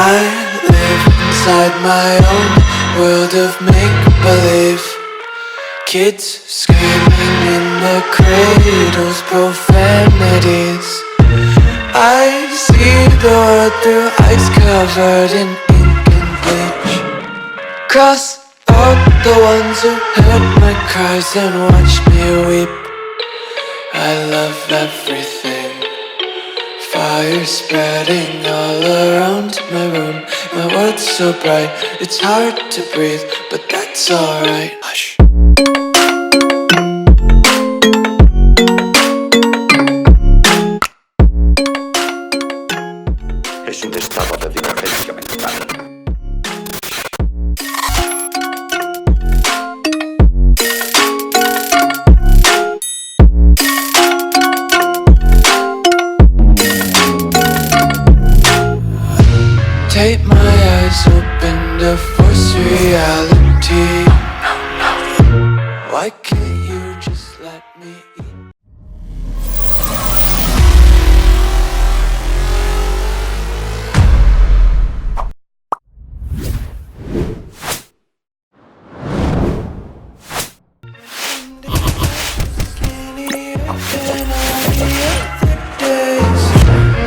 I live inside my own world of make-believe. Kids screaming in their cradles, profanities. I see the world through eyes covered in ink and bleach. Cross out the ones who heard my cries and watched me weep. I love everything. Fire spreading all around my room. My world's so bright, it's hard to breathe, but that's alright. Hush. Es un estado de divergencia mental. Take my eyes open to force reality. Why can't you just let me eat?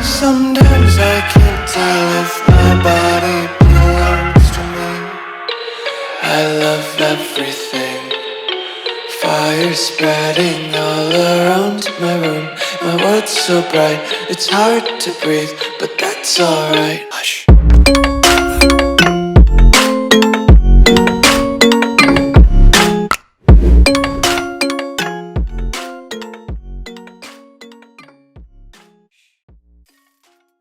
Sometimes I can't tell if my body belongs to me. I love everything. Fire spreading all around my room. My world's so bright, it's hard to breathe, but that's alright. Hush.